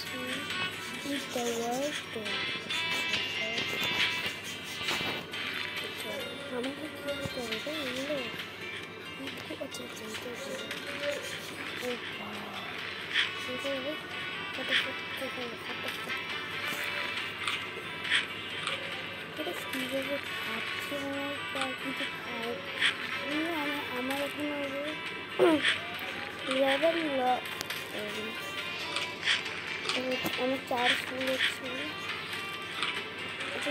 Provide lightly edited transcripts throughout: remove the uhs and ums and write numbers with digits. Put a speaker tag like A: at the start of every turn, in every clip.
A: Eat the world door. আমাকে কি করতে হবে এগুলো? আচ্ছা আচ্ছা এটা কীভাবে খাচ্ছে কিছু খায় আমার এখানে আমি চার্জ নিচ্ছি। আচ্ছা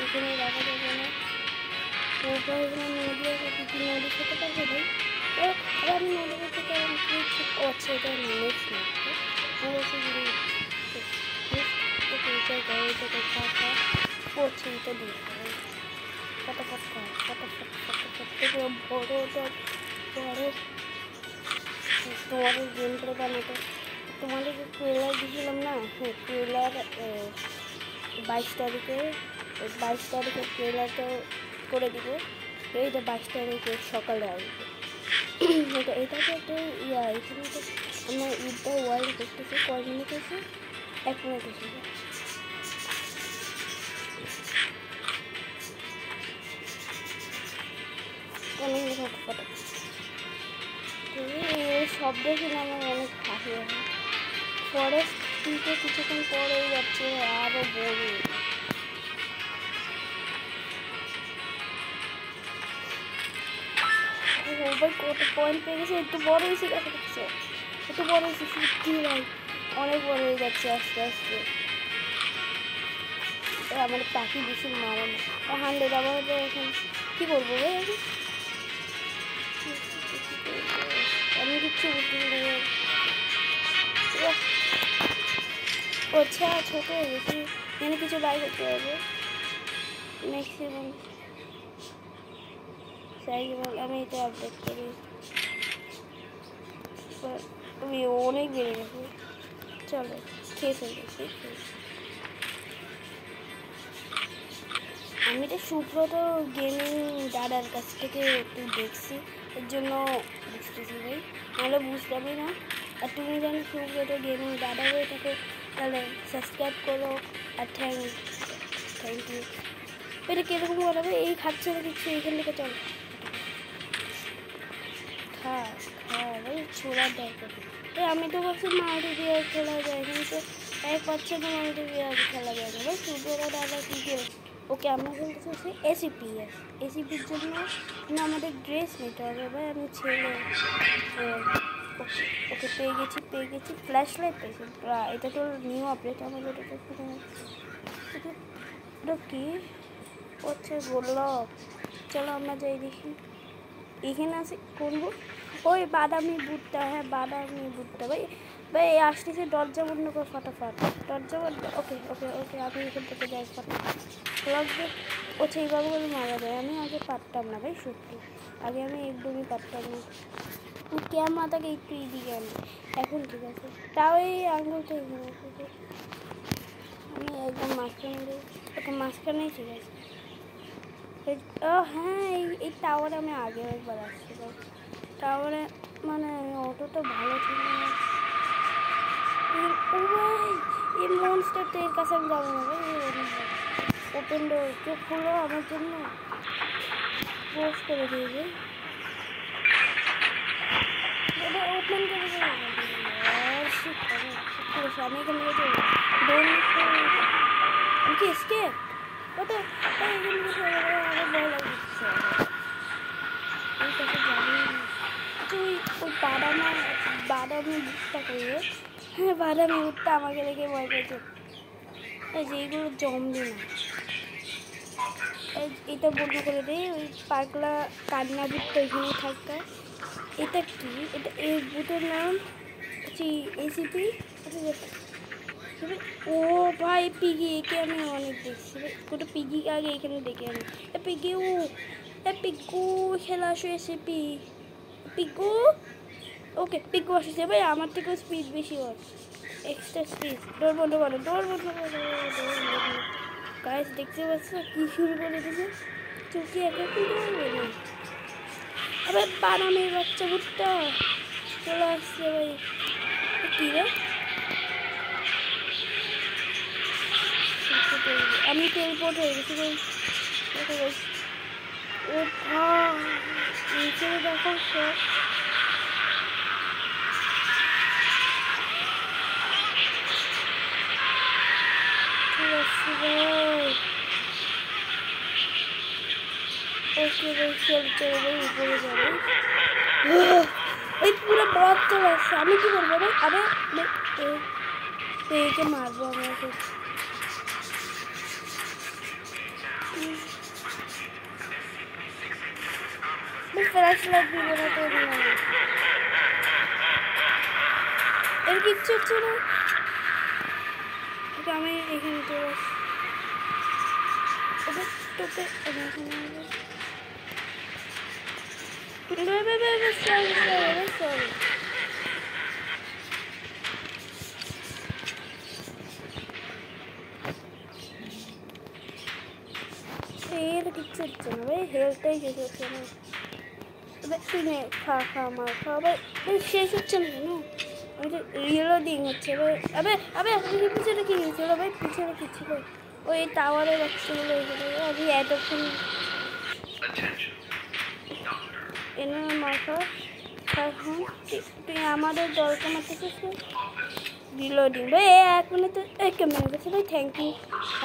A: এখানে রাখা যাবে না। নদী আছে, কিছু নদী খেতে পারবে ভাই। আমি নদী থেকে আচ্ছা এটা নেক্সট পছন্দ দিয়ে ফটাফট বড় তোমাদের গেম করে বানাতে তোমাদের যে ট্রেলার দিয়েছিলাম না, হ্যাঁ ট্রেলার 22 তারিখে ট্রেলারটা করে দিব। এইটা 22 তারিখে সকালে আসবে। এটাতে একটা এখানে তো আমার ঈদটা ওয়ার্ল্ড করতেছে। কয় মিনিট আছে? 1 মিনিট আছে। শব্দ শুনে আমার অনেক হাসি হয়। ফরেস্ট দিকে কিছুক্ষণ পরেই যাচ্ছে আরো বড়। কত পয়েন্ট পেয়ে গেছে, একটু বড় হয়েছে গেছে, একটু বড় হয়েছে সত্যি ভাই, অনেক বড় হয়ে যাচ্ছে আস্তে আস্তে। আমার পাখি বেশি মারে না 100 আবার এখন কী করবো ভাই? আমি কিচ্ছু বুঝতে পারি। আচ্ছা ছোট হয়ে গেছি, এখানে কিছু বাই করতে হবে ম্যাক্সিমাম সাইজ। আমি এটা আপডেট করি, আমি অনেক বেড়ে গেছি। চলো খেয়ে ফেলতেছি। আমি তো সুব্রত গেমিং দাদার কাছ থেকে একটু দেখছি, এর জন্য বুঝতেছি ভাই, নাহলে বুঝতেই না। আর তুমি জানো সুব্রত গেমিং দাদা হয়ে থাকে তাহলে সাবস্ক্রাইব করো। আর থ্যাংক ইউ। এটা কীরকম করাবে? এই খাচ্ছে না কিছু, এইখান থেকে চল খা ভাই, ছোড়ার দরকার। আমি তো ভাবছি মাল্টি দিয়ে খেলা যায়, কিন্তু 1% মাল্টি দিয়ে খেলা যায় না ভাই। সুব্রত দাদা কী খেল? ওকে আমরা খেলতেছি এসিপির জন্য না আমাদের ড্রেস নিতে হবে ভাই। আমি ছেলে ওকে পেয়ে গেছি ফ্ল্যাশ লাইট পেয়েছি। এটা তো নিউ আপডেট আমাদের। এটা কি হচ্ছে গোলাপ? চলো আমরা যাই দেখি। এখানে আছে করবো ওই বাদামি বুটটা। হ্যাঁ বাদামি বুটটা ভাই আসতেছে। দরজা বন্ধ কর ফটাফট, দরজা বন্ধ। ওকে আমি এখান থেকে যাই ফটাফট। লাগবে ওছে এইভাবে করে মারা যায়। আমি আগে পারতাম না ভাই, সত্যি আগে আমি একদমই পারতাম না। ক্যাম মাথাকে একটু এদিকে আনি, এখন ঠিক আছে। তাও এই আঙুলটা এখানে আমি একদম মাঝখানেই ঠিক আছে। হ্যাঁ এই টাওয়ারে আমি আগে একবার আসছিলাম। টাওয়ারে মানে অতটা ভালো ছিল না। ও ভাই এই মনস্টারটা এর কাছে আমি যাবো না ভাই। ওপেন ডোর চোখ খুলো আমার জন্য, ক্লোজ করে দিয়েছে। এটা ওপেন করে দেবো। আমি এখান থেকে ডোর কি স্কেপ ওটা আমার ভয় লাগছে। ওই বাদামি বুটটা করবে। হ্যাঁ বাদামি বুটটা আমাকে রেখে ভয় পেয়েছে। এই যে এইগুলো জমবে না, এটা বন্ধ করে দেয়। ওই পাগলা কান্না বুটটা ওইখানে থাকবে। এটা কি? এটা এই বুটের নাম হচ্ছে এসিপি। ও ভাই পিগি, একে আমি অনেক দেখছি। ওটা পিগি আগে এখানে দেখে আমি পিগু খেলা আসো এসিপি পিগু। ওকে পিগু আসছে ভাই, আমার থেকেও স্পিড বেশি হয়, এক্সট্রা স্পিড। ডোর বন্ধ করো গাইস, দেখতে পাচ্ছ কি শুরু করে দিয়েছে? চোখে একা কি করবে না? আবার বানানোর বাচ্চা বুটটা চলে আসছে ভাই। কি রে, আমি টেলিপোর্ট হয়ে গেছি ভাই। দেখো ভাই, ও ভাই নিচে দেখো সব। ঠিক আছে ভাই, ওকে ভাই, চলে ভাই উপরে যাবে। এই পুরো বদ চলে আসছে, আমি কি করবো ভাই? আরে একে মারবো আমি ওকে। ফ্ল্যাশ লাইট দিব না তো এর কিচ্ছু হচ্ছে না। আমি এখানে চলে আসছি। তোকে সরি এর কিচ্ছু হচ্ছে না ভাই, হেলথটাই কিছু হচ্ছে না। তুই নে, খা মার খা ভাই। শেষ হচ্ছে না কেন? আমি তো রিলোডিং হচ্ছে ভাই। আবে পিছনে কি গেছিল ভাই? পিছনে কি ছিল? ওই টাওয়ারের বাচ্চাগুলো এখানে আমি এতক্ষণ এনে মাখা। এখন তুই আমাদের দরকার মারতেছিস রিলোডিং ভাই। 1 মিনিট কেমন গেছে ভাই? থ্যাংক ইউ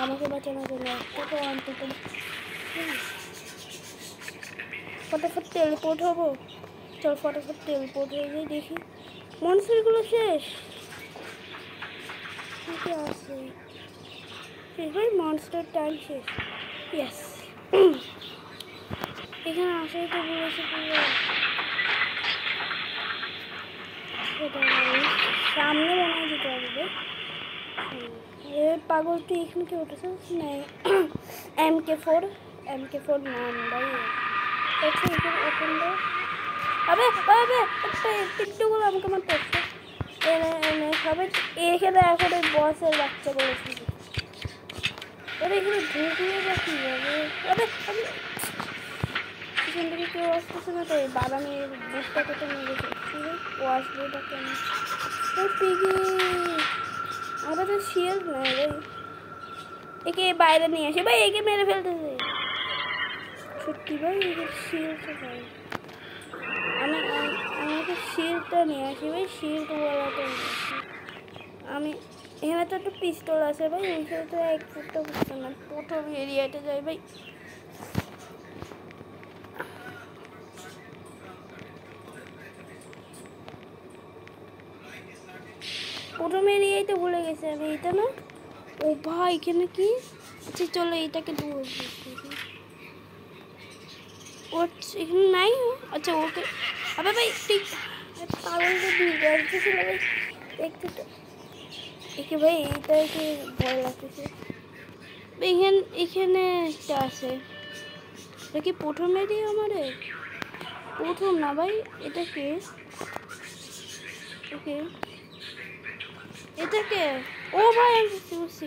A: আমাকে বাঁচানোর জন্য। একটা অন্তত ফটাফট টেলিপোর্ট হবো। চল ফটাফট টেলিপোর্ট হয়ে যাই, দেখি মনস্টারগুলো শেষ কি আছে। শেষ ভাই, মনস্টার টাইম শেষ। ইয়েস, এখানে আসাই তো বলেছে পুরো। সামনে বানাই দিতে হবে। পাগল তুই এখানে কি উঠেছিস? নেই MK4 নাম ভাই। আচ্ছা এখানে ওপেন দাও। আবে টিকটুগুলো আমাকে আমার করছে এনে সবাই এখানে। এখন ওই বসের বাচ্চা বলেছি ওরা এখানে ঢুকলে বা কি যাবে। আমি এখান থেকে কেউ আসতেছে না তো বাদামের বুকটাকে তো নিয়ে গেছে। ও আসবে এটা কেন? আমরা তো শিয়াল নাই ভাই। একে বাইরে নিয়ে আসে ভাই, একে মেরে ফেলতেছে সত্যি ভাই। একে শিলটা ভাই, আমাকে শিলটা নিয়ে আসি ভাই। শিল্ড বলাটা আমি এখানে তো একটা পিস্তল আছে ভাই। ওইখানে তো এক ফুটটা বুঝতে না। প্রথম এরিয়াতে যাই ভাই। প্রথম এরিয়াই তো ভুলে গেছি আমি। এটা না, ও ভাই এখানে কি? আচ্ছা চলো এটাকে দূর এখানে নাই। আচ্ছা ওকে। আবে ভাই ঠিক পাগলকে দিয়ে আসতেছিল ভাই। দেখতে তো একে ভাই, এইটাকে ভয় লাগতেছে। এখানে একটা আছে। এটা কি প্রথম এরিয়া? আমারে প্রথম না ভাই, এটা কে? ওকে এটাকে, ও ভাই আমি বুঝছি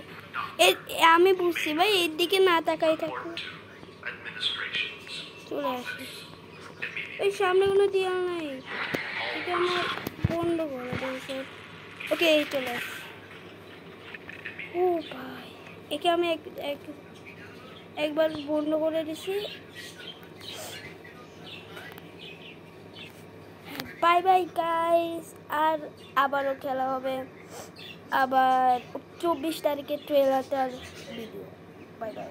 A: আমি বুঝছি ভাই। এর দিকে না তাকাই থাকবো। চলে আসি ওই সামনে কোনো দেয়াল নাই। এটা আমার বন্ধ করে দেয়। ওকে এই চলে আসি। ও ভাই একে আমি একবার বন্ধ করে দিছি। Bye bye guys. আর আবারও খেলা হবে আবার 24 তারিখের ট্রেলারটার ভিডিও। Bye bye.